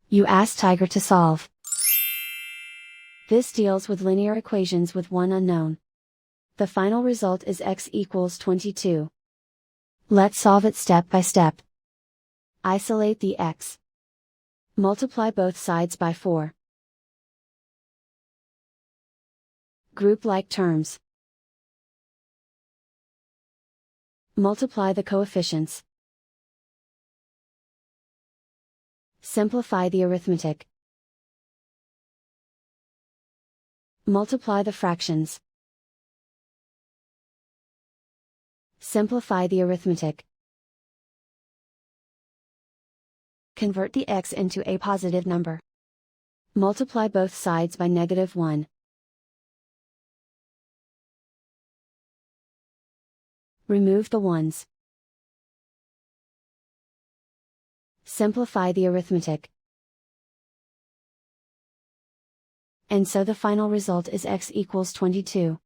You ask Tiger to solve. This deals with linear equations with one unknown. The final result is x equals 22. Let's solve it step by step. Isolate the x. Multiply both sides by 4. Group like terms. Multiply the coefficients. Simplify the arithmetic. Multiply the fractions. Simplify the arithmetic. Convert the x into a positive number. Multiply both sides by -1. Remove the ones. Simplify the arithmetic. And so the final result is x equals 22.